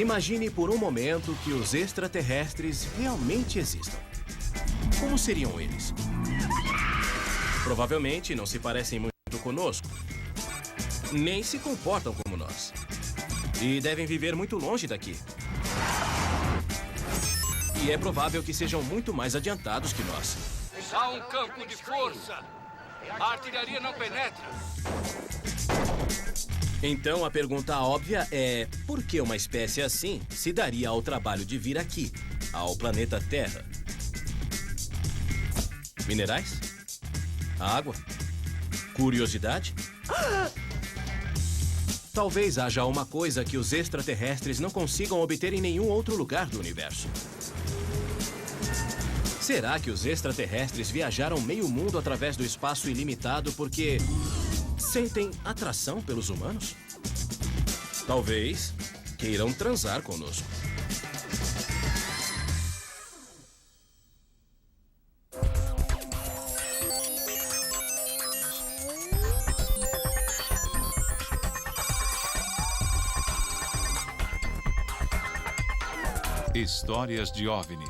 Imagine por um momento que os extraterrestres realmente existam. Como seriam eles? Provavelmente não se parecem muito conosco, nem se comportam como nós. E devem viver muito longe daqui. E é provável que sejam muito mais adiantados que nós. Há um campo de força. A artilharia não penetra. Então a pergunta óbvia é: por que uma espécie assim se daria ao trabalho de vir aqui, ao planeta Terra? Minerais? Água? Curiosidade? Talvez haja uma coisa que os extraterrestres não consigam obter em nenhum outro lugar do universo. Será que os extraterrestres viajaram meio mundo através do espaço ilimitado porque sentem atração pelos humanos? Talvez queiram transar conosco. Histórias de OVNIs.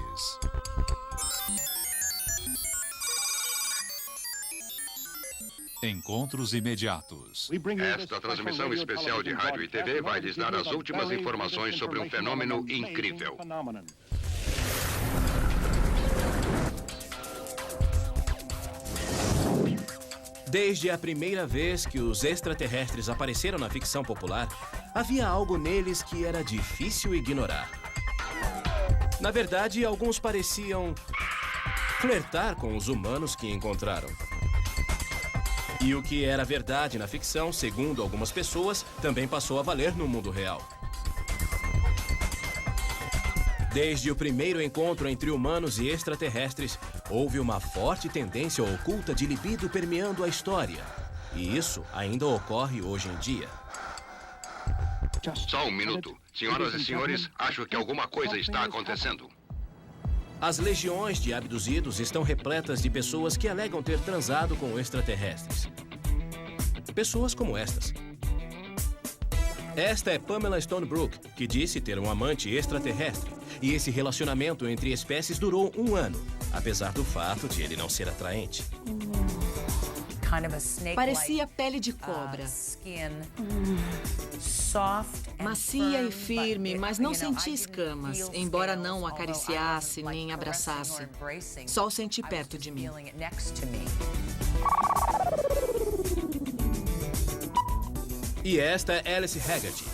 Encontros imediatos. Esta transmissão especial de rádio e TV vai lhes dar as últimas informações sobre um fenômeno incrível. Desde a primeira vez que os extraterrestres apareceram na ficção popular, havia algo neles que era difícil ignorar. Na verdade, alguns pareciam flertar com os humanos que encontraram. E o que era verdade na ficção, segundo algumas pessoas, também passou a valer no mundo real. Desde o primeiro encontro entre humanos e extraterrestres, houve uma forte tendência oculta de libido permeando a história. E isso ainda ocorre hoje em dia. Só um minuto. Senhoras e senhores, acho que alguma coisa está acontecendo. As legiões de abduzidos estão repletas de pessoas que alegam ter transado com extraterrestres. Pessoas como estas. Esta é Pamela Stonebrook, que disse ter um amante extraterrestre. E esse relacionamento entre espécies durou 1 ano, apesar do fato de ele não ser atraente. Parecia pele de cobra. Macia e firme, mas não senti escamas, embora não o acariciasse nem abraçasse. Só o senti perto de mim. E esta é Alice Haggerty.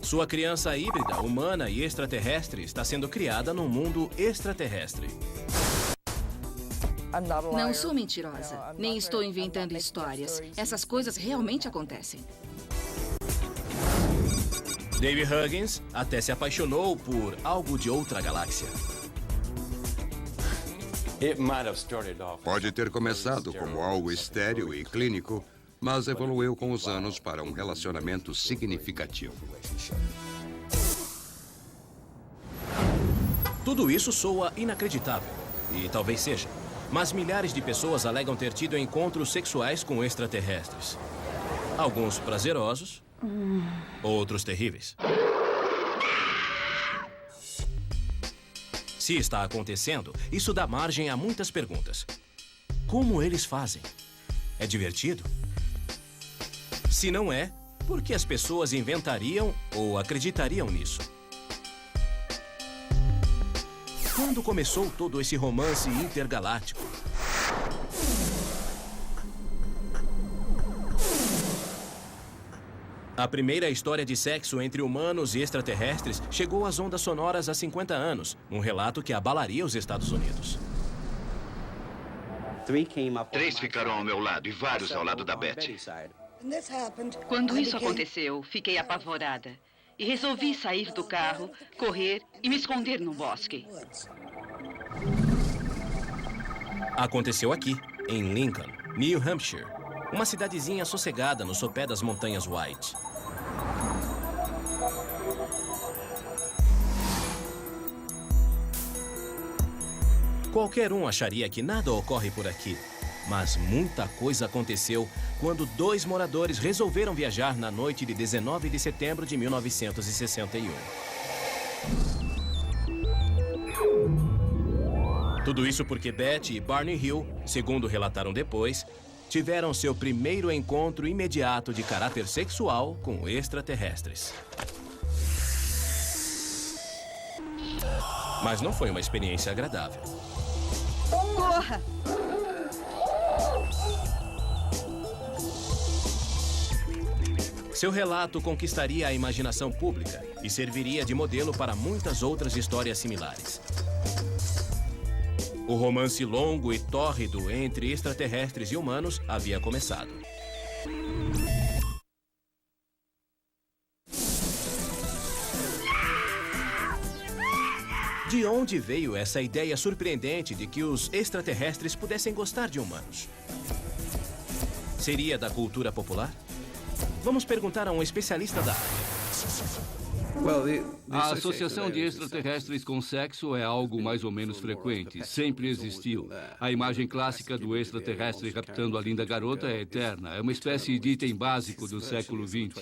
Sua criança híbrida, humana e extraterrestre está sendo criada num mundo extraterrestre. Não sou mentirosa, nem estou inventando histórias. Essas coisas realmente acontecem. Dave Huggins até se apaixonou por algo de outra galáxia. Pode ter começado como algo estéril e clínico, mas evoluiu com os anos para um relacionamento significativo. Tudo isso soa inacreditável, e talvez seja. Mas milhares de pessoas alegam ter tido encontros sexuais com extraterrestres. Alguns prazerosos, outros terríveis. Se está acontecendo, isso dá margem a muitas perguntas. Como eles fazem? É divertido? Se não é, por que as pessoas inventariam ou acreditariam nisso? Quando começou todo esse romance intergaláctico? A primeira história de sexo entre humanos e extraterrestres chegou às ondas sonoras há 50 anos, um relato que abalaria os Estados Unidos. 3 ficaram ao meu lado e vários ao lado da Betty. Quando isso aconteceu, fiquei apavorada. E resolvi sair do carro, correr e me esconder no bosque. Aconteceu aqui, em Lincoln, New Hampshire, uma cidadezinha sossegada no sopé das montanhas White. Qualquer um acharia que nada ocorre por aqui, mas muita coisa aconteceu quando 2 moradores resolveram viajar na noite de 19 de setembro de 1961. Tudo isso porque Betty e Barney Hill, segundo relataram depois, tiveram seu primeiro encontro imediato de caráter sexual com extraterrestres. Mas não foi uma experiência agradável. Corra! Seu relato conquistaria a imaginação pública e serviria de modelo para muitas outras histórias similares. O romance longo e tórrido entre extraterrestres e humanos havia começado. De onde veio essa ideia surpreendente de que os extraterrestres pudessem gostar de humanos? Seria da cultura popular? Vamos perguntar a um especialista da área. A associação de extraterrestres com sexo é algo mais ou menos frequente. Sempre existiu. A imagem clássica do extraterrestre raptando a linda garota é eterna. É uma espécie de item básico do século XX.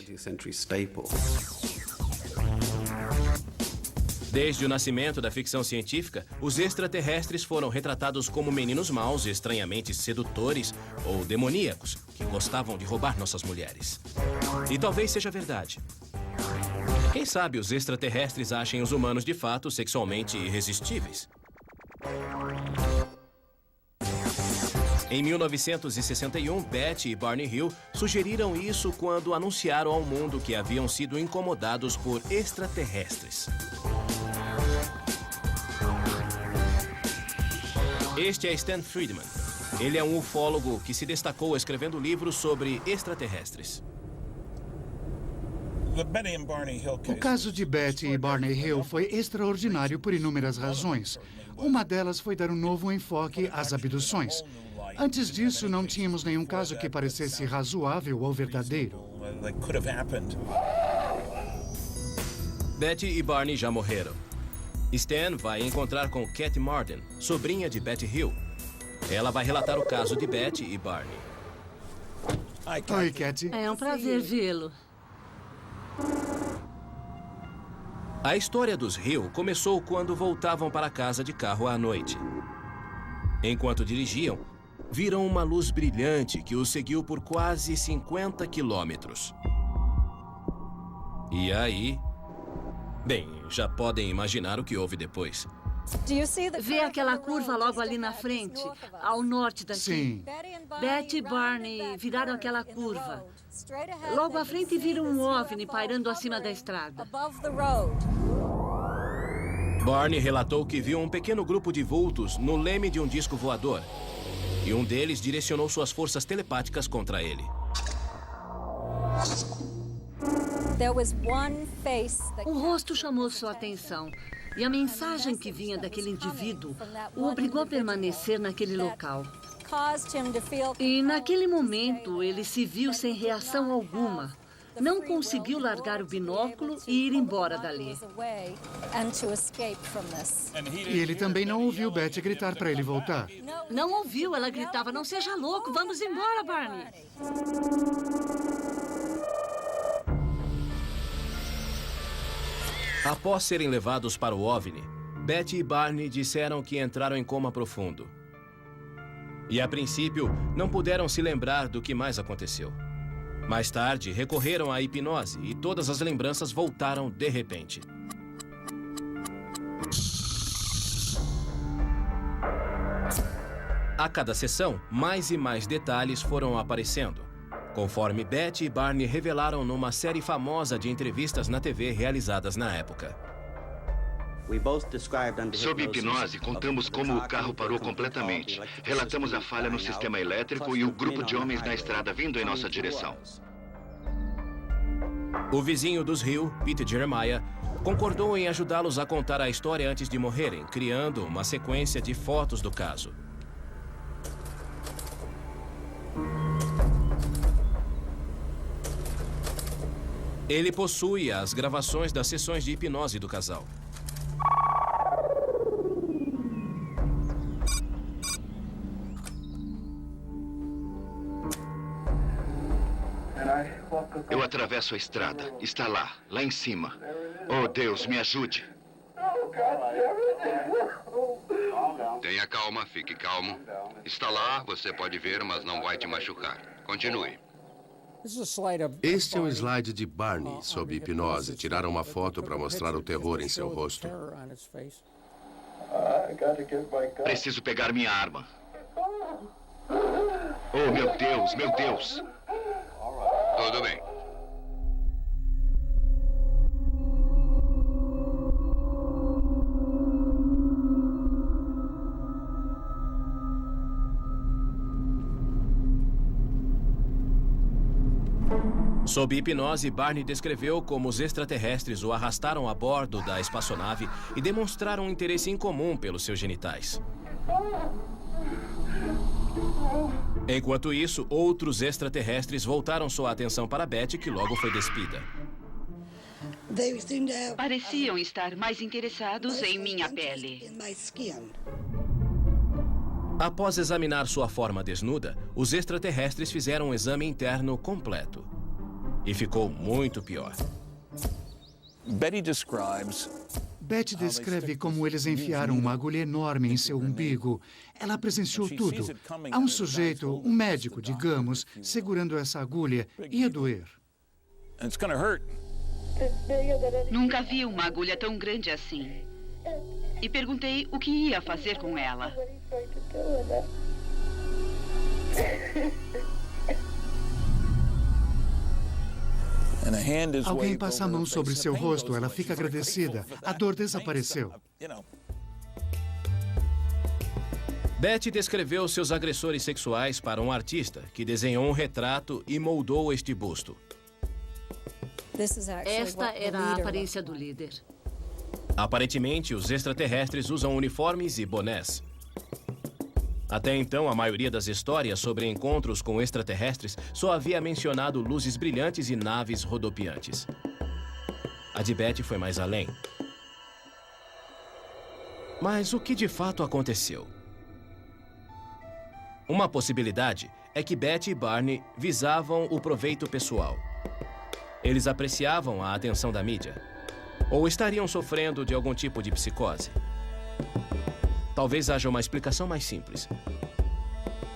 Desde o nascimento da ficção científica, os extraterrestres foram retratados como meninos maus, estranhamente sedutores ou demoníacos, que gostavam de roubar nossas mulheres. E talvez seja verdade. Quem sabe os extraterrestres achem os humanos de fato sexualmente irresistíveis? Em 1961, Betty e Barney Hill sugeriram isso quando anunciaram ao mundo que haviam sido incomodados por extraterrestres. Este é Stan Friedman. Ele é um ufólogo que se destacou escrevendo livros sobre extraterrestres. O caso de Betty e Barney Hill foi extraordinário por inúmeras razões. Uma delas foi dar um novo enfoque às abduções. Antes disso, não tínhamos nenhum caso que parecesse razoável ou verdadeiro. Betty e Barney já morreram. Stan vai encontrar com Cat Marden, sobrinha de Betty Hill. Ela vai relatar o caso de Betty e Barney. Oi, Cat. É um prazer vê-lo. A história dos Hill começou quando voltavam para casa de carro à noite. Enquanto dirigiam, viram uma luz brilhante que os seguiu por quase 50 quilômetros. E aí... Bem, já podem imaginar o que houve depois. Vê aquela curva logo ali na frente, ao norte daqui? Sim. Betty e Barney viraram aquela curva. Logo à frente viram um OVNI pairando acima da estrada. Barney relatou que viu um pequeno grupo de vultos no leme de um disco voador. E um deles direcionou suas forças telepáticas contra ele. Um rosto chamou sua atenção. E a mensagem que vinha daquele indivíduo o obrigou a permanecer naquele local. E naquele momento ele se viu sem reação alguma. Não conseguiu largar o binóculo e ir embora dali. E ele também não ouviu Betty gritar para ele voltar. Não ouviu, ela gritava, não seja louco, vamos embora, Barney. Após serem levados para o OVNI, Betty e Barney disseram que entraram em coma profundo. E, a princípio, não puderam se lembrar do que mais aconteceu. Mais tarde, recorreram à hipnose e todas as lembranças voltaram de repente. A cada sessão, mais e mais detalhes foram aparecendo, conforme Betty e Barney revelaram numa série famosa de entrevistas na TV realizadas na época. Sob hipnose, contamos como o carro parou completamente. Relatamos a falha no sistema elétrico e o grupo de homens na estrada vindo em nossa direção. O vizinho dos Hill, Peter Jeremiah, concordou em ajudá-los a contar a história antes de morrerem, criando uma sequência de fotos do caso. Ele possui as gravações das sessões de hipnose do casal. Eu atravesso a estrada. Está lá em cima. Oh, Deus, me ajude. Tenha calma, fique calmo. Está lá, você pode ver, mas não vai te machucar. Continue. Este é um slide de Barney sob hipnose. Tiraram uma foto para mostrar o terror em seu rosto. Preciso pegar minha arma. Oh, meu Deus, meu Deus. Tudo bem. Sob hipnose, Barney descreveu como os extraterrestres o arrastaram a bordo da espaçonave e demonstraram um interesse incomum pelos seus genitais. Enquanto isso, outros extraterrestres voltaram sua atenção para Betty, que logo foi despida. Pareciam estar mais interessados em minha pele. Após examinar sua forma desnuda, os extraterrestres fizeram um exame interno completo. E ficou muito pior. Betty descreve como eles enfiaram uma agulha enorme em seu umbigo. Ela presenciou tudo. Há um sujeito, um médico, digamos, segurando essa agulha. Ia doer. Nunca vi uma agulha tão grande assim. E perguntei o que ia fazer com ela. Alguém passa a mão sobre seu rosto, ela fica agradecida. A dor desapareceu. Betty descreveu seus agressores sexuais para um artista que desenhou um retrato e moldou este busto. Esta era a aparência do líder. Aparentemente, os extraterrestres usam uniformes e bonés. Até então, a maioria das histórias sobre encontros com extraterrestres só havia mencionado luzes brilhantes e naves rodopiantes. A de Betty foi mais além. Mas o que de fato aconteceu? Uma possibilidade é que Betty e Barney visavam o proveito pessoal. Eles apreciavam a atenção da mídia. Ou estariam sofrendo de algum tipo de psicose. Talvez haja uma explicação mais simples.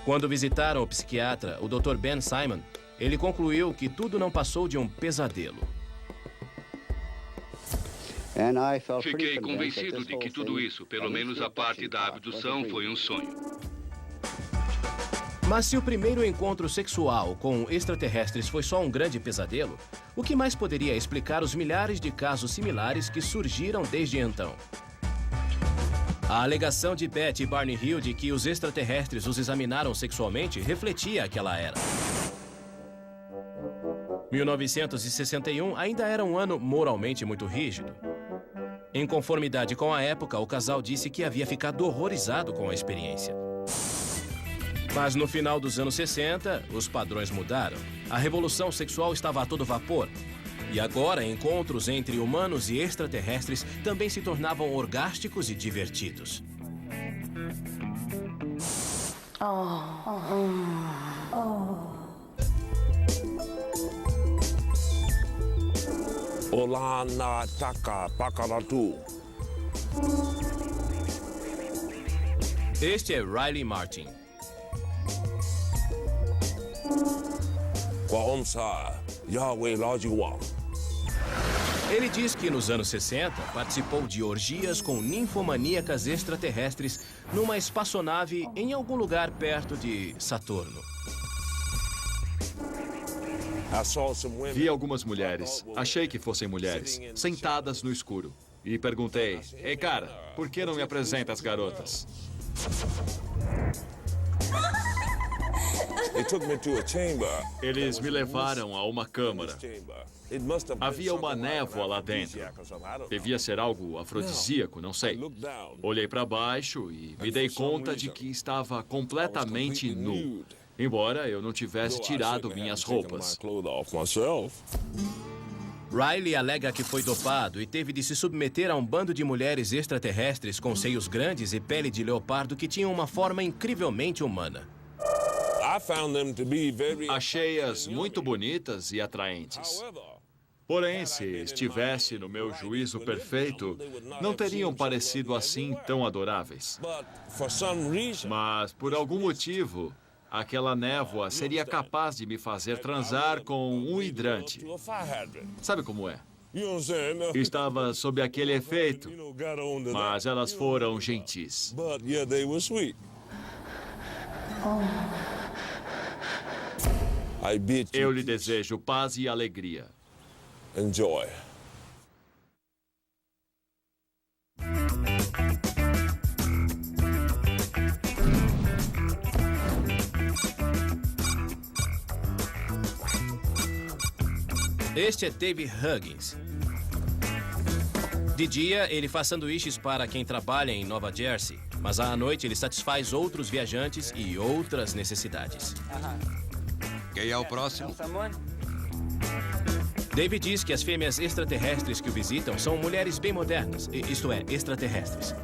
Quando visitaram o psiquiatra, o Dr. Ben Simon, ele concluiu que tudo não passou de um pesadelo. Fiquei convencido de que tudo isso, pelo menos a parte da abdução, foi um sonho. Mas se o primeiro encontro sexual com extraterrestres foi só um grande pesadelo, o que mais poderia explicar os milhares de casos similares que surgiram desde então? A alegação de Betty e Barney Hill de que os extraterrestres os examinaram sexualmente refletia aquela era. 1961 ainda era um ano moralmente muito rígido. Em conformidade com a época, o casal disse que havia ficado horrorizado com a experiência. Mas no final dos anos 60, os padrões mudaram. A revolução sexual estava a todo vapor. E agora, encontros entre humanos e extraterrestres também se tornavam orgásticos e divertidos. Olá na taka pakaratu. Este é Riley Martin. Ele diz que nos anos 60 participou de orgias com ninfomaníacas extraterrestres numa espaçonave em algum lugar perto de Saturno. Vi algumas mulheres, achei que fossem mulheres, sentadas no escuro. E perguntei, ei cara, por que não me apresenta as garotas? Eles me levaram a uma câmara. Havia uma névoa lá dentro. Devia ser algo afrodisíaco, não sei. Olhei para baixo e me dei conta de que estava completamente nu, embora eu não tivesse tirado minhas roupas. Riley alega que foi dopado e teve de se submeter a um bando de mulheres extraterrestres com seios grandes e pele de leopardo que tinham uma forma incrivelmente humana. Achei-as muito bonitas e atraentes. Porém, se estivesse no meu juízo perfeito, não teriam parecido assim tão adoráveis. Mas, por algum motivo, aquela névoa seria capaz de me fazer transar com um hidrante. Sabe como é? Estava sob aquele efeito, mas elas foram gentis. Eu lhe desejo paz e alegria. Enjoy. Este é Dave Huggins. De dia, ele faz sanduíches para quem trabalha em Nova Jersey, mas à noite ele satisfaz outros viajantes e outras necessidades. Quem é o próximo? Dave diz que as fêmeas extraterrestres que o visitam são mulheres bem modernas, isto é, extraterrestres.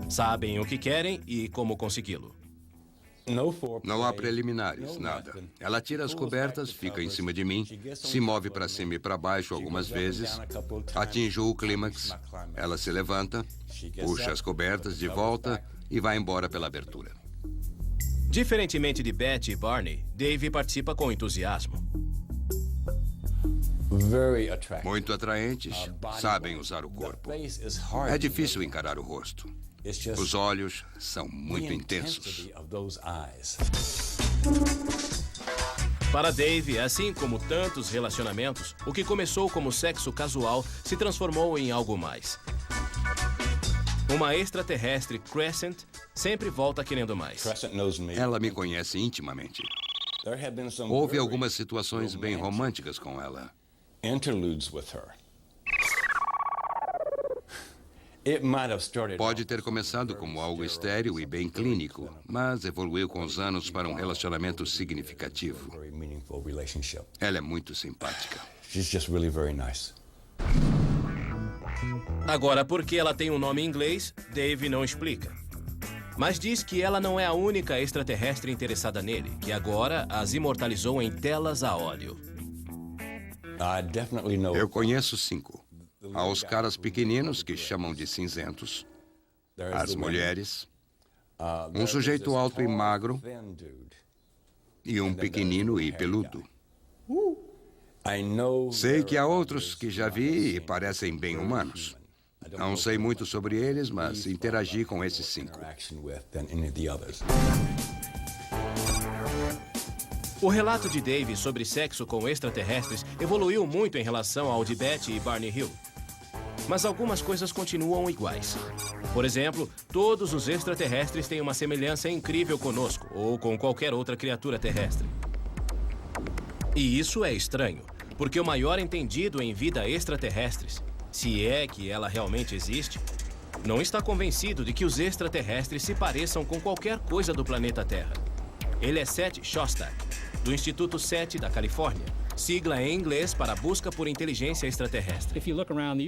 Sabem o que querem e como consegui-lo. Não há preliminares, nada. Ela tira as cobertas, fica em cima de mim, se move para cima e para baixo algumas vezes, atinge o clímax, ela se levanta, puxa as cobertas de volta e vai embora pela abertura. Diferentemente de Betty e Barney, Dave participa com entusiasmo. Muito atraentes, sabem usar o corpo. É difícil encarar o rosto. Os olhos são muito intensos. Para Dave, assim como tantos relacionamentos, o que começou como sexo casual se transformou em algo mais. Uma extraterrestre, Crescent, sempre volta querendo mais. Ela me conhece intimamente. Houve algumas situações bem românticas com ela. Pode ter começado como algo estéril e bem clínico, mas evoluiu com os anos para um relacionamento significativo. Ela é muito simpática. Agora, porque ela tem um nome em inglês, Dave não explica. Mas diz que ela não é a única extraterrestre interessada nele, que agora as imortalizou em telas a óleo. Eu conheço 5. Há os caras pequeninos que chamam de cinzentos, as mulheres, um sujeito alto e magro e um pequenino e peludo. Sei que há outros que já vi e parecem bem humanos. Não sei muito sobre eles, mas interagi com esses 5. O relato de Dave sobre sexo com extraterrestres evoluiu muito em relação ao de Betty e Barney Hill. Mas algumas coisas continuam iguais. Por exemplo, todos os extraterrestres têm uma semelhança incrível conosco ou com qualquer outra criatura terrestre. E isso é estranho, porque o maior entendido em vida extraterrestres, se é que ela realmente existe, não está convencido de que os extraterrestres se pareçam com qualquer coisa do planeta Terra. Ele é Seth Shostak, do Instituto SETI da Califórnia, sigla em inglês para Busca por Inteligência Extraterrestre.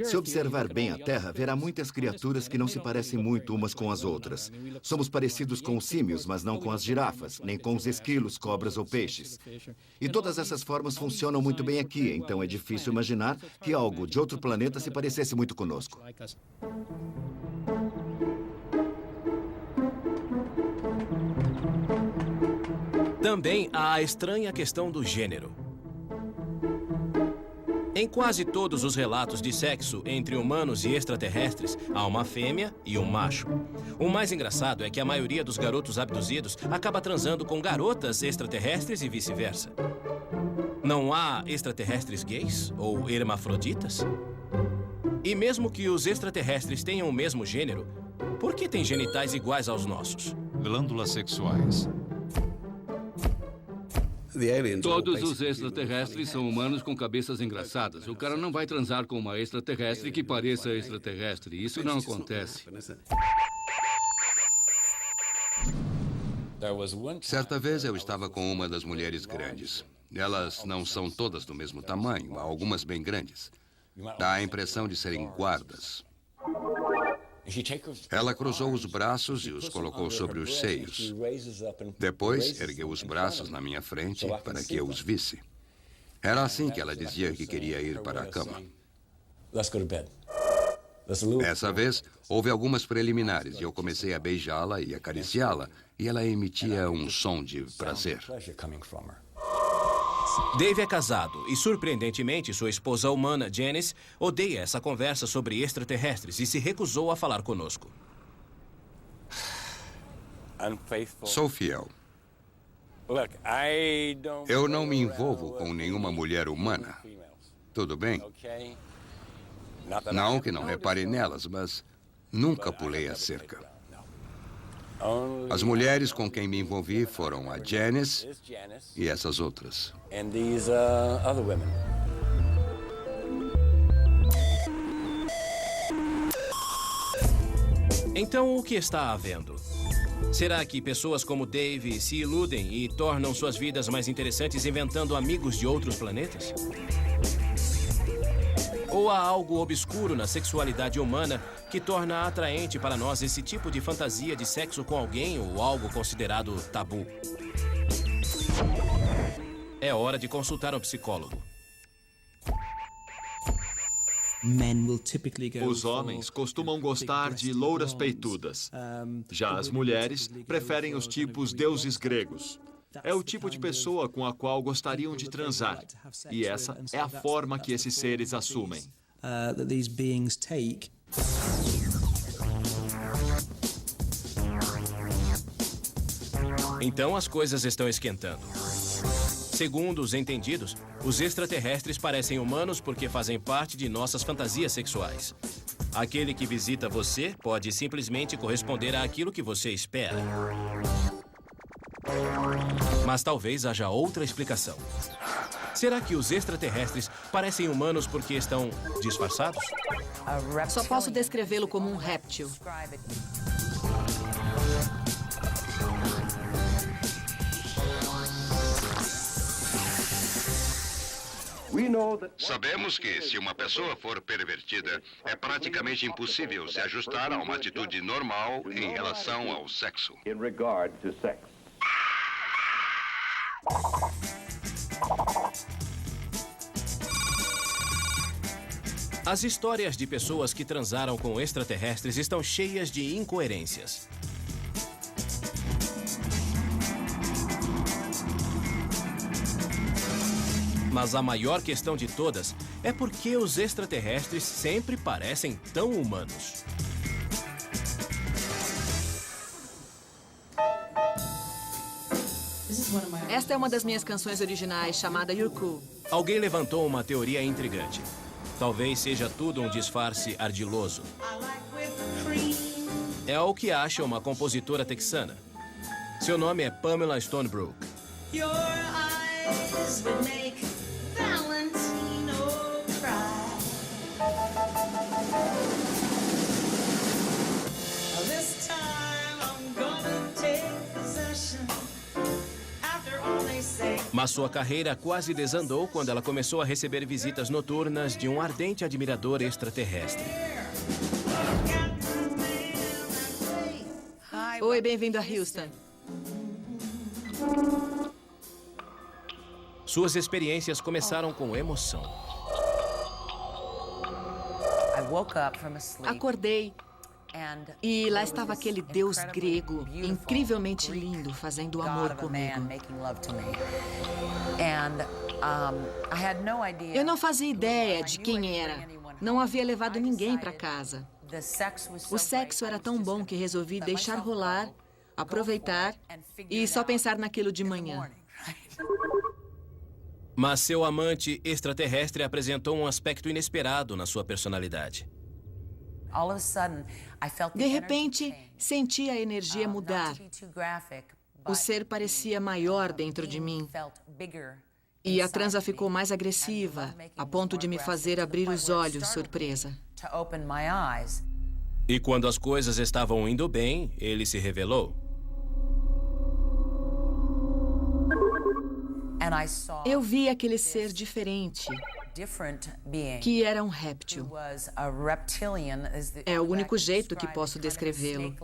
Se observar bem a Terra, verá muitas criaturas que não se parecem muito umas com as outras. Somos parecidos com os símios, mas não com as girafas, nem com os esquilos, cobras ou peixes. E todas essas formas funcionam muito bem aqui, então é difícil imaginar que algo de outro planeta se parecesse muito conosco. Também há a estranha questão do gênero. Em quase todos os relatos de sexo entre humanos e extraterrestres, há uma fêmea e um macho. O mais engraçado é que a maioria dos garotos abduzidos acaba transando com garotas extraterrestres e vice-versa. Não há extraterrestres gays ou hermafroditas? E mesmo que os extraterrestres tenham o mesmo gênero, por que têm genitais iguais aos nossos? Glândulas sexuais. Todos os extraterrestres são humanos com cabeças engraçadas. O cara não vai transar com uma extraterrestre que pareça extraterrestre. Isso não acontece. Certa vez eu estava com uma das mulheres grandes. Elas não são todas do mesmo tamanho, há algumas bem grandes. Dá a impressão de serem guardas. Ela cruzou os braços e os colocou sobre os seios. Depois, ergueu os braços na minha frente para que eu os visse. Era assim que ela dizia que queria ir para a cama. Dessa vez, houve algumas preliminares e eu comecei a beijá-la e acariciá-la, e ela emitia um som de prazer. Dave é casado e, surpreendentemente, sua esposa humana, Janice, odeia essa conversa sobre extraterrestres e se recusou a falar conosco. Sou fiel. Eu não me envolvo com nenhuma mulher humana. Tudo bem? Não que não repare nelas, mas nunca pulei a cerca. As mulheres com quem me envolvi foram a Janice e essas outras. Então, o que está havendo? Será que pessoas como Dave se iludem e tornam suas vidas mais interessantes inventando amigos de outros planetas? Ou há algo obscuro na sexualidade humana que torna atraente para nós esse tipo de fantasia de sexo com alguém ou algo considerado tabu? É hora de consultar um psicólogo. Os homens costumam gostar de louras peitudas. Já as mulheres preferem os tipos deuses gregos. É o tipo de pessoa com a qual gostariam de transar. E essa é a forma que esses seres assumem. Então as coisas estão esquentando. Segundo os entendidos, os extraterrestres parecem humanos porque fazem parte de nossas fantasias sexuais. Aquele que visita você pode simplesmente corresponder àquilo que você espera. Mas talvez haja outra explicação. Será que os extraterrestres parecem humanos porque estão disfarçados? Só posso descrevê-lo como um réptil. Sabemos que, se uma pessoa for pervertida, é praticamente impossível se ajustar a uma atitude normal em relação ao sexo. As histórias de pessoas que transaram com extraterrestres estão cheias de incoerências. Mas a maior questão de todas é por que os extraterrestres sempre parecem tão humanos. Esta é uma das minhas canções originais, chamada You're Cool. Alguém levantou uma teoria intrigante. Talvez seja tudo um disfarce ardiloso. É o que acha uma compositora texana. Seu nome é Pamela Stonebrook. Your eyes would make Valentino cry. This time I'm gonna take possession. Mas sua carreira quase desandou quando ela começou a receber visitas noturnas de um ardente admirador extraterrestre. Oi, bem-vindo a Houston. Suas experiências começaram com emoção. Acordei e lá estava aquele deus grego, incrivelmente lindo, fazendo amor comigo. Eu não fazia ideia de quem era. Não havia levado ninguém para casa. O sexo era tão bom que resolvi deixar rolar, aproveitar e só pensar naquilo de manhã. Mas seu amante extraterrestre apresentou um aspecto inesperado na sua personalidade. De repente, senti a energia mudar. O ser parecia maior dentro de mim. E a transa ficou mais agressiva, a ponto de me fazer abrir os olhos, surpresa. E quando as coisas estavam indo bem, ele se revelou. Eu vi aquele ser diferente, que era um réptil. É o único jeito que posso descrevê-lo.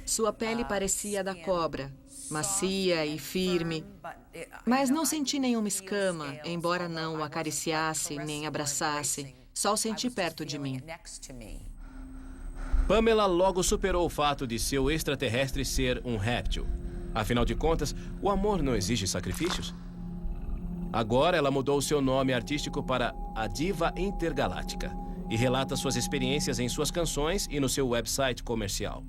Sua pele parecia a da cobra, macia e firme, mas não senti nenhuma escama, embora não o acariciasse nem abraçasse. Só o senti perto de mim. Pamela logo superou o fato de seu extraterrestre ser um réptil. Afinal de contas, o amor não exige sacrifícios? Agora ela mudou seu nome artístico para A Diva Intergaláctica e relata suas experiências em suas canções e no seu website comercial.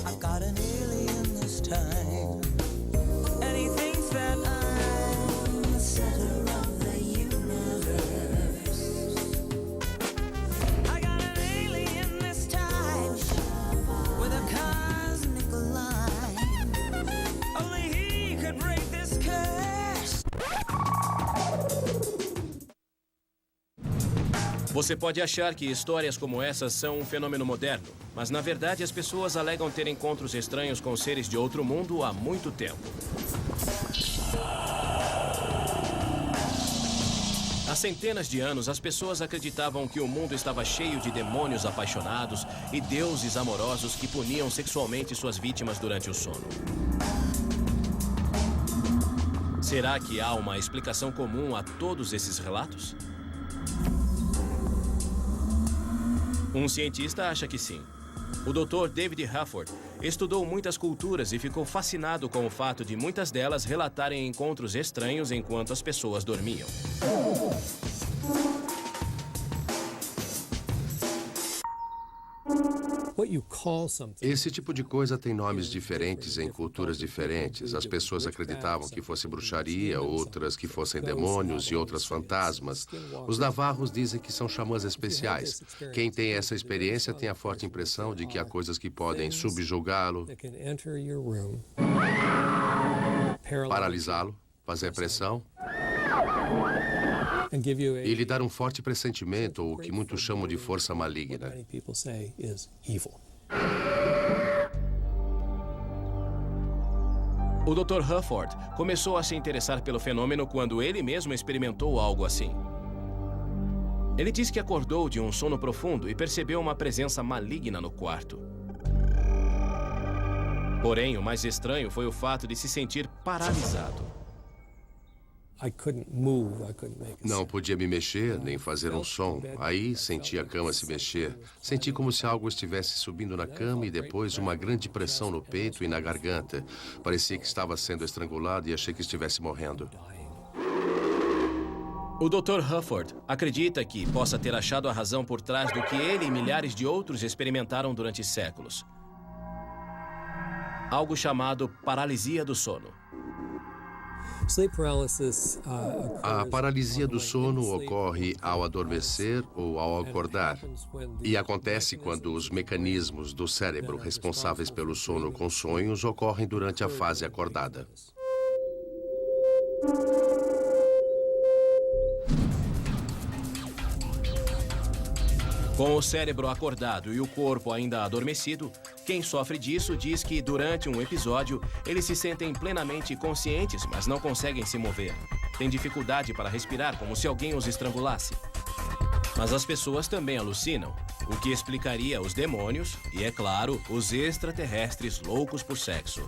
I've got an alien this time, and he thinks that I'm the center of the universe. I got an alien this time, with a cosmic line. Only he could break this curse. Você pode achar que histórias como essas são um fenômeno moderno, mas na verdade as pessoas alegam ter encontros estranhos com seres de outro mundo há muito tempo. Há centenas de anos, as pessoas acreditavam que o mundo estava cheio de demônios apaixonados e deuses amorosos que puniam sexualmente suas vítimas durante o sono. Será que há uma explicação comum a todos esses relatos? Um cientista acha que sim. O Dr. David Hufford estudou muitas culturas e ficou fascinado com o fato de muitas delas relatarem encontros estranhos enquanto as pessoas dormiam. Esse tipo de coisa tem nomes diferentes em culturas diferentes. As pessoas acreditavam que fosse bruxaria, outras que fossem demônios e outras fantasmas. Os navarros dizem que são xamãs especiais. Quem tem essa experiência tem a forte impressão de que há coisas que podem subjugá-lo, paralisá-lo, fazer pressão e lhe dar um forte pressentimento, ou o que muitos chamam de força maligna. O Dr. Hufford começou a se interessar pelo fenômeno quando ele mesmo experimentou algo assim. Ele diz que acordou de um sono profundo e percebeu uma presença maligna no quarto. Porém, o mais estranho foi o fato de se sentir paralisado. Não podia me mexer, nem fazer um som. Aí senti a cama se mexer. Senti como se algo estivesse subindo na cama e depois uma grande pressão no peito e na garganta. Parecia que estava sendo estrangulado e achei que estivesse morrendo. O Dr. Hufford acredita que possa ter achado a razão por trás do que ele e milhares de outros experimentaram durante séculos. Algo chamado paralisia do sono. A paralisia do sono ocorre ao adormecer ou ao acordar. E acontece quando os mecanismos do cérebro responsáveis pelo sono com sonhos ocorrem durante a fase acordada. Com o cérebro acordado e o corpo ainda adormecido, quem sofre disso diz que durante um episódio eles se sentem plenamente conscientes, mas não conseguem se mover. Têm dificuldade para respirar, como se alguém os estrangulasse. Mas as pessoas também alucinam, o que explicaria os demônios e, é claro, os extraterrestres loucos por sexo.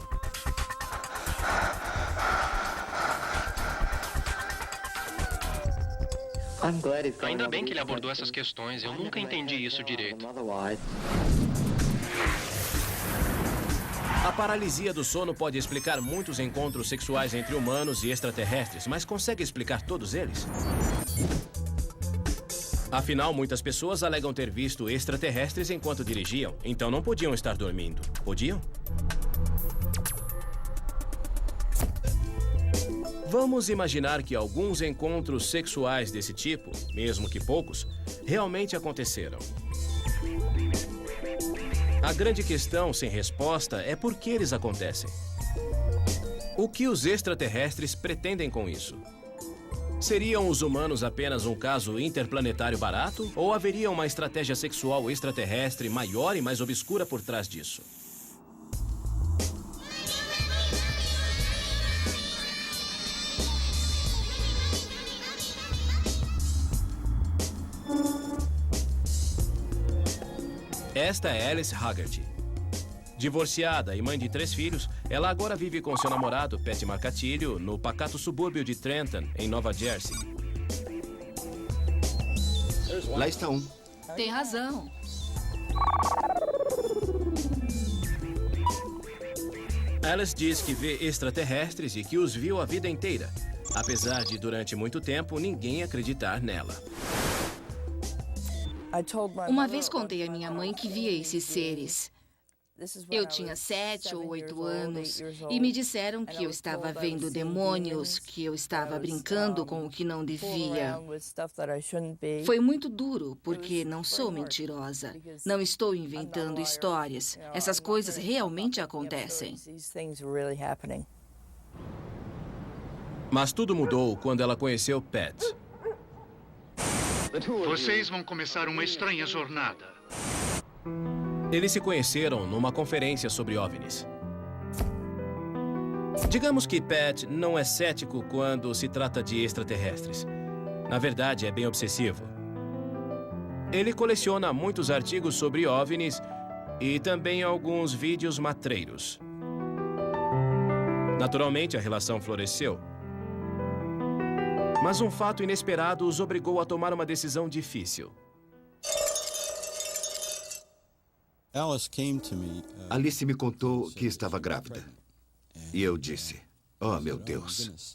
Ainda bem que ele abordou essas questões. Eu nunca entendi isso direito. A paralisia do sono pode explicar muitos encontros sexuais entre humanos e extraterrestres, mas consegue explicar todos eles? Afinal, muitas pessoas alegam ter visto extraterrestres enquanto dirigiam, então não podiam estar dormindo. Podiam? Vamos imaginar que alguns encontros sexuais desse tipo, mesmo que poucos, realmente aconteceram. A grande questão sem resposta é por que eles acontecem. O que os extraterrestres pretendem com isso? Seriam os humanos apenas um caso interplanetário barato? Ou haveria uma estratégia sexual extraterrestre maior e mais obscura por trás disso? Esta é Alice Haggerty. Divorciada e mãe de 3 filhos, ela agora vive com seu namorado, Pat Marcatillo, no pacato subúrbio de Trenton, em Nova Jersey. Lá está um. Tem razão. Alice diz que vê extraterrestres e que os viu a vida inteira, apesar de, durante muito tempo, ninguém acreditar nela. Uma vez contei à minha mãe que via esses seres. Eu tinha 7 ou 8 anos e me disseram que eu estava vendo demônios, que eu estava brincando com o que não devia. Foi muito duro, porque não sou mentirosa. Não estou inventando histórias. Essas coisas realmente acontecem. Mas tudo mudou quando ela conheceu Pat. Vocês vão começar uma estranha jornada. Eles se conheceram numa conferência sobre OVNIs. Digamos que Pat não é cético quando se trata de extraterrestres. Na verdade, é bem obsessivo. Ele coleciona muitos artigos sobre OVNIs e também alguns vídeos matreiros. Naturalmente, a relação floresceu. Mas um fato inesperado os obrigou a tomar uma decisão difícil. Alice me contou que estava grávida. E eu disse, oh, meu Deus.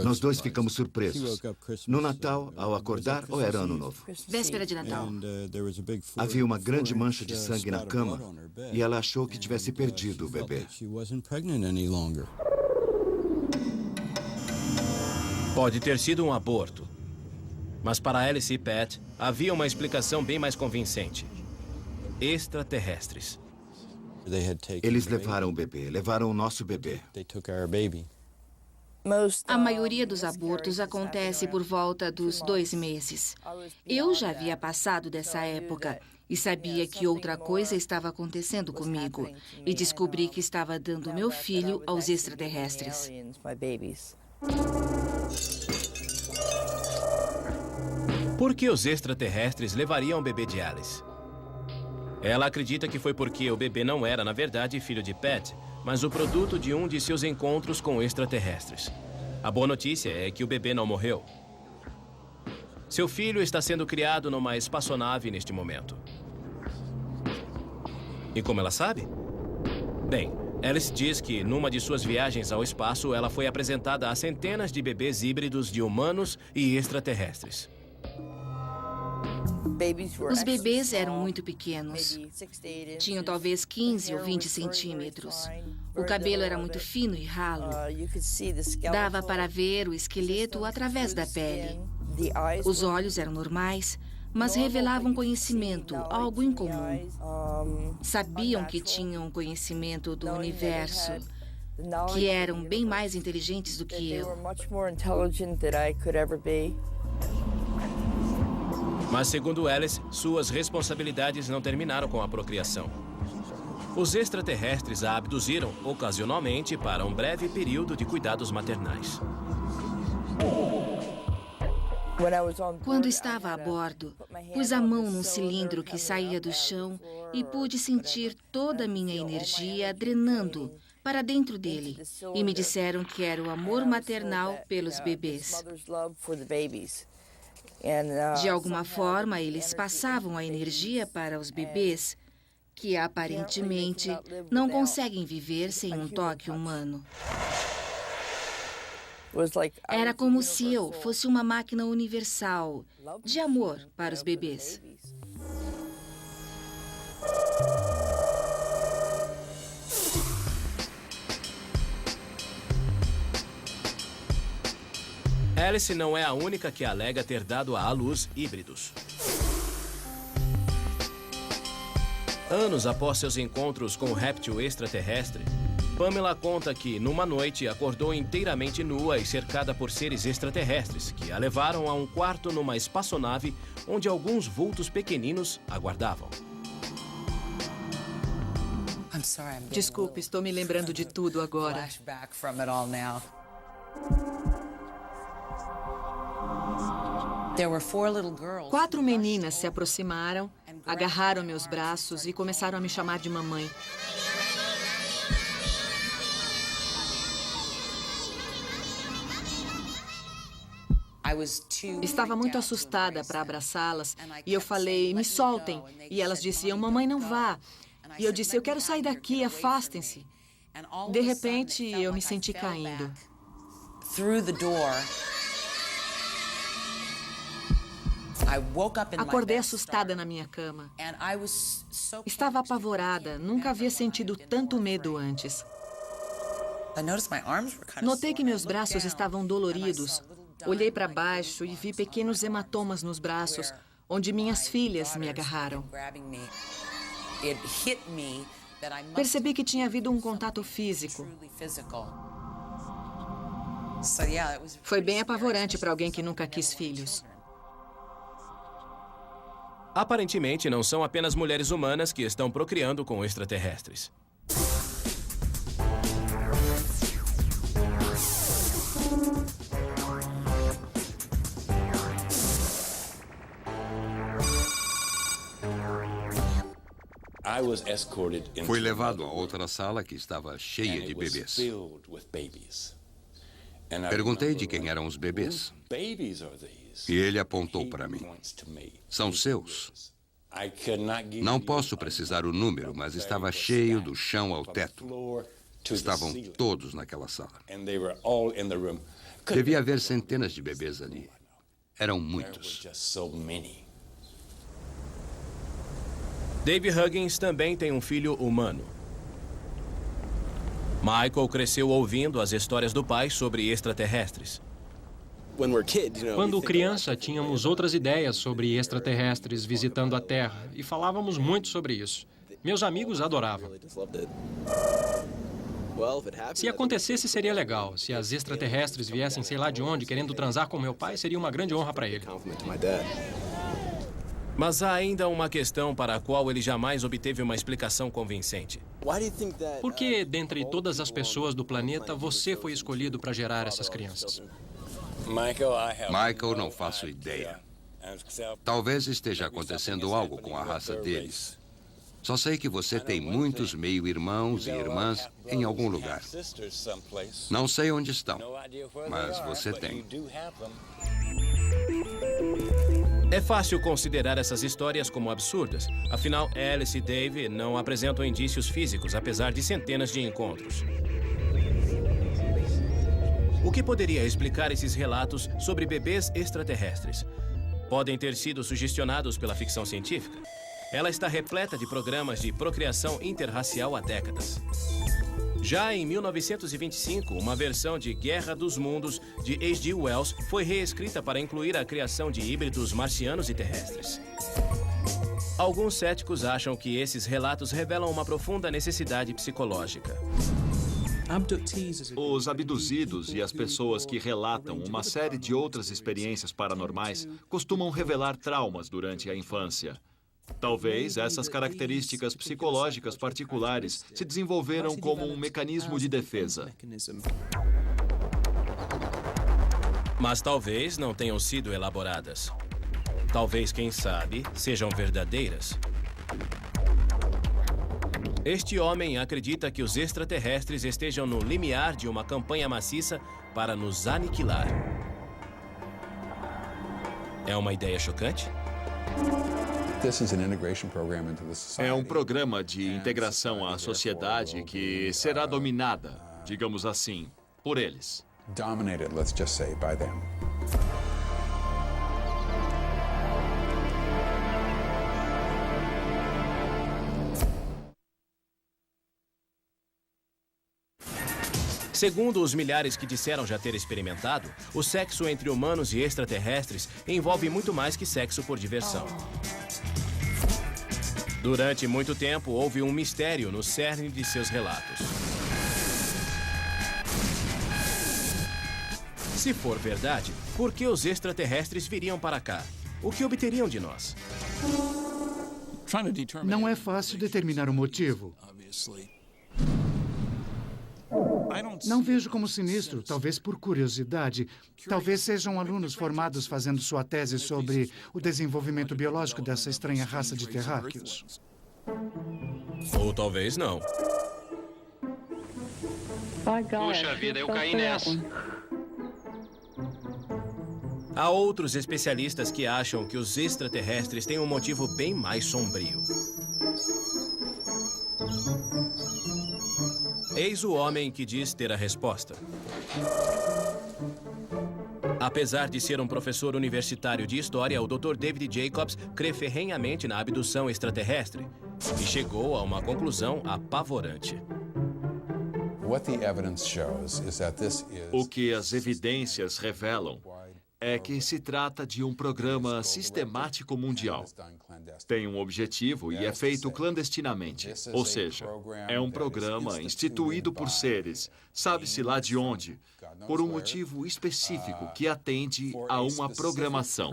Nós dois ficamos surpresos. No Natal, ao acordar, ou era Ano Novo? Véspera de Natal. Havia uma grande mancha de sangue na cama e ela achou que tivesse perdido o bebê. Pode ter sido um aborto. Mas para Alice e Pat, havia uma explicação bem mais convincente. Extraterrestres. Eles levaram o bebê, levaram o nosso bebê. A maioria dos abortos acontece por volta dos 2 meses. Eu já havia passado dessa época e sabia que outra coisa estava acontecendo comigo. E descobri que estava dando meu filho aos extraterrestres. Por que os extraterrestres levariam o bebê de Alice? Ela acredita que foi porque o bebê não era, na verdade, filho de Pat, mas o produto de um de seus encontros com extraterrestres. A boa notícia é que o bebê não morreu. Seu filho está sendo criado numa espaçonave neste momento. E como ela sabe? Bem, Alice diz que numa de suas viagens ao espaço, ela foi apresentada a centenas de bebês híbridos de humanos e extraterrestres. Os bebês eram muito pequenos. Tinham talvez 15 ou 20 centímetros. O cabelo era muito fino e ralo. Dava para ver o esqueleto através da pele. Os olhos eram normais, mas revelavam conhecimento, algo incomum. Sabiam que tinham conhecimento do universo, que eram bem mais inteligentes do que eu. Mas, segundo Alice, suas responsabilidades não terminaram com a procriação. Os extraterrestres a abduziram ocasionalmente para um breve período de cuidados maternais. Quando estava a bordo, pus a mão num cilindro que saía do chão e pude sentir toda a minha energia drenando para dentro dele. E me disseram que era o amor maternal pelos bebês. De alguma forma, eles passavam a energia para os bebês, que aparentemente não conseguem viver sem um toque humano. Era como se eu fosse uma máquina universal de amor para os bebês. Alice não é a única que alega ter dado à luz híbridos. Anos após seus encontros com o réptil extraterrestre, Pamela conta que, numa noite, acordou inteiramente nua e cercada por seres extraterrestres, que a levaram a um quarto numa espaçonave onde alguns vultos pequeninos aguardavam. Desculpe, estou me lembrando de tudo agora. 4 meninas se aproximaram agarraram meus braços e começaram a me chamar de mamãe. Estava muito assustada para abraçá-las e eu falei, me soltem. E elas diziam, mamãe, não vá. E eu disse, eu quero sair daqui, afastem-se. De repente, eu me senti caindo. Acordei assustada na minha cama. Estava apavorada, nunca havia sentido tanto medo antes. Notei que meus braços estavam doloridos. Olhei para baixo e vi pequenos hematomas nos braços, onde minhas filhas me agarraram. Percebi que tinha havido um contato físico. Foi bem apavorante para alguém que nunca quis filhos. Aparentemente, não são apenas mulheres humanas que estão procriando com extraterrestres. Fui levado a outra sala que estava cheia de bebês. Perguntei de quem eram os bebês. E ele apontou para mim. São seus. Não posso precisar o número, mas estava cheio do chão ao teto. Estavam todos naquela sala. Devia haver centenas de bebês ali. Eram muitos. Dave Huggins também tem um filho humano. Michael cresceu ouvindo as histórias do pai sobre extraterrestres. Quando criança, tínhamos outras ideias sobre extraterrestres visitando a Terra e falávamos muito sobre isso. Meus amigos adoravam. Se acontecesse, seria legal. Se as extraterrestres viessem sei lá de onde, querendo transar com meu pai, seria uma grande honra para ele. Mas há ainda uma questão para a qual ele jamais obteve uma explicação convincente. Por que, dentre todas as pessoas do planeta, você foi escolhido para gerar essas crianças? Michael, não faço ideia. Talvez esteja acontecendo algo com a raça deles. Só sei que você tem muitos meio-irmãos e irmãs em algum lugar. Não sei onde estão, mas você tem. É fácil considerar essas histórias como absurdas. Afinal, Alice e Dave não apresentam indícios físicos, apesar de centenas de encontros. O que poderia explicar esses relatos sobre bebês extraterrestres? Podem ter sido sugestionados pela ficção científica? Ela está repleta de programas de procriação interracial há décadas. Já em 1925, uma versão de Guerra dos Mundos, de H.G. Wells, foi reescrita para incluir a criação de híbridos marcianos e terrestres. Alguns céticos acham que esses relatos revelam uma profunda necessidade psicológica. Os abduzidos e as pessoas que relatam uma série de outras experiências paranormais costumam revelar traumas durante a infância. Talvez essas características psicológicas particulares se desenvolveram como um mecanismo de defesa. Mas talvez não tenham sido elaboradas. Talvez, quem sabe, sejam verdadeiras. Este homem acredita que os extraterrestres estejam no limiar de uma campanha maciça para nos aniquilar. É uma ideia chocante? É um programa de integração à sociedade que será dominada, digamos assim, por eles. Segundo os milhares que disseram já ter experimentado, o sexo entre humanos e extraterrestres envolve muito mais que sexo por diversão. Durante muito tempo, houve um mistério no cerne de seus relatos. Se for verdade, por que os extraterrestres viriam para cá? O que obteriam de nós? Não é fácil determinar o motivo. Não vejo como sinistro, talvez por curiosidade. Talvez sejam alunos formados fazendo sua tese sobre o desenvolvimento biológico dessa estranha raça de terráqueos. Ou talvez não. Puxa vida, eu caí nessa. Há outros especialistas que acham que os extraterrestres têm um motivo bem mais sombrio. Eis o homem que diz ter a resposta. Apesar de ser um professor universitário de história, o Dr. David Jacobs crê ferrenhamente na abdução extraterrestre e chegou a uma conclusão apavorante. O que as evidências revelam é que se trata de um programa sistemático mundial. Tem um objetivo e é feito clandestinamente. Ou seja, é um programa instituído por seres, sabe-se lá de onde, por um motivo específico que atende a uma programação.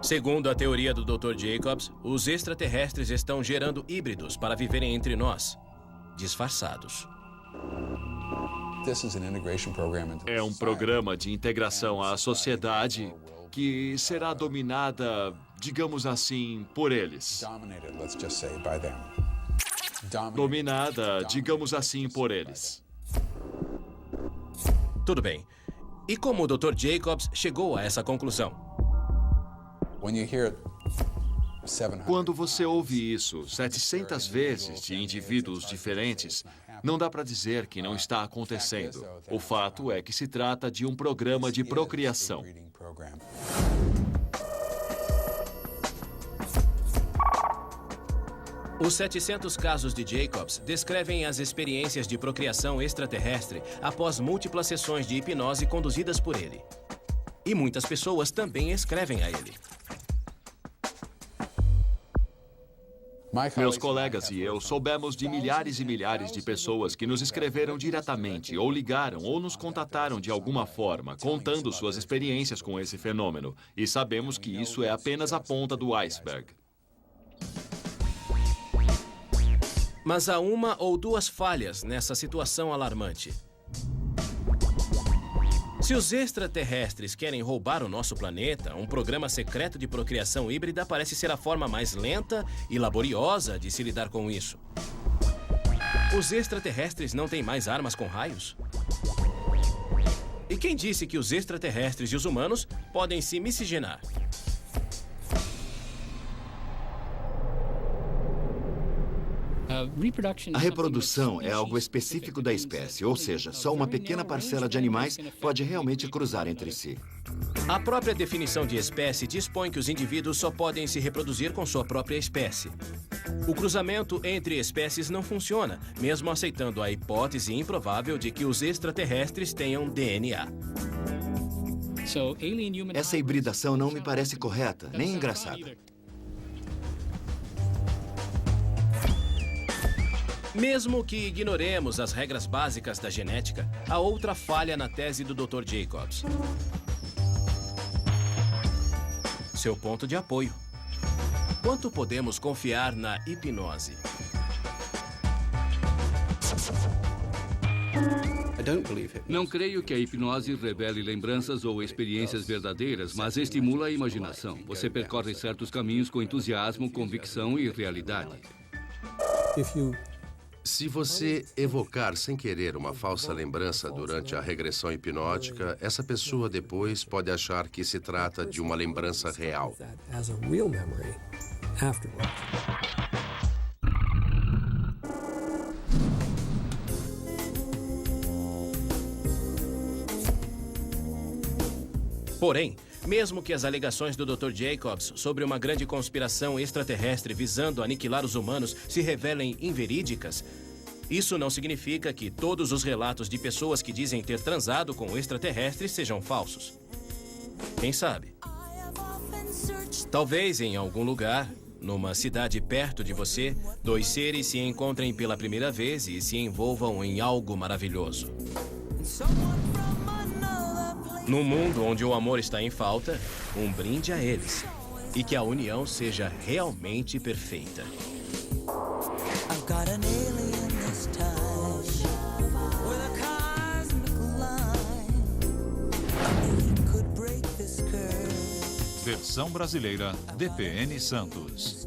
Segundo a teoria do Dr. Jacobs, os extraterrestres estão gerando híbridos para viverem entre nós, disfarçados. É um programa de integração à sociedade que será dominada, digamos assim, por eles. Dominada, digamos assim, por eles. Tudo bem. E como o Dr. Jacobs chegou a essa conclusão? Quando você ouve isso 700 vezes de indivíduos diferentes, não dá para dizer que não está acontecendo. O fato é que se trata de um programa de procriação. Os 700 casos de Jacobs descrevem as experiências de procriação extraterrestre após múltiplas sessões de hipnose conduzidas por ele. E muitas pessoas também escrevem a ele. Meus colegas e eu soubemos de milhares e milhares de pessoas que nos escreveram diretamente, ou ligaram, ou nos contataram de alguma forma, contando suas experiências com esse fenômeno. E sabemos que isso é apenas a ponta do iceberg. Mas há uma ou duas falhas nessa situação alarmante. Se os extraterrestres querem roubar o nosso planeta, um programa secreto de procriação híbrida parece ser a forma mais lenta e laboriosa de se lidar com isso. Os extraterrestres não têm mais armas com raios? E quem disse que os extraterrestres e os humanos podem se miscigenar? A reprodução é algo específico da espécie, ou seja, só uma pequena parcela de animais pode realmente cruzar entre si. A própria definição de espécie dispõe que os indivíduos só podem se reproduzir com sua própria espécie. O cruzamento entre espécies não funciona, mesmo aceitando a hipótese improvável de que os extraterrestres tenham DNA. Essa hibridação não me parece correta, nem engraçada. Mesmo que ignoremos as regras básicas da genética, há outra falha na tese do Dr. Jacobs. Seu ponto de apoio. Quanto podemos confiar na hipnose? Não creio que a hipnose revele lembranças ou experiências verdadeiras, mas estimula a imaginação. Você percorre certos caminhos com entusiasmo, convicção e realidade. Se você evocar sem querer uma falsa lembrança durante a regressão hipnótica, essa pessoa depois pode achar que se trata de uma lembrança real. Porém, mesmo que as alegações do Dr. Jacobs sobre uma grande conspiração extraterrestre visando aniquilar os humanos se revelem inverídicas, isso não significa que todos os relatos de pessoas que dizem ter transado com extraterrestres sejam falsos. Quem sabe? Talvez em algum lugar, numa cidade perto de você, dois seres se encontrem pela primeira vez e se envolvam em algo maravilhoso. Num mundo onde o amor está em falta, um brinde a eles. E que a união seja realmente perfeita. Versão brasileira, DPN Santos.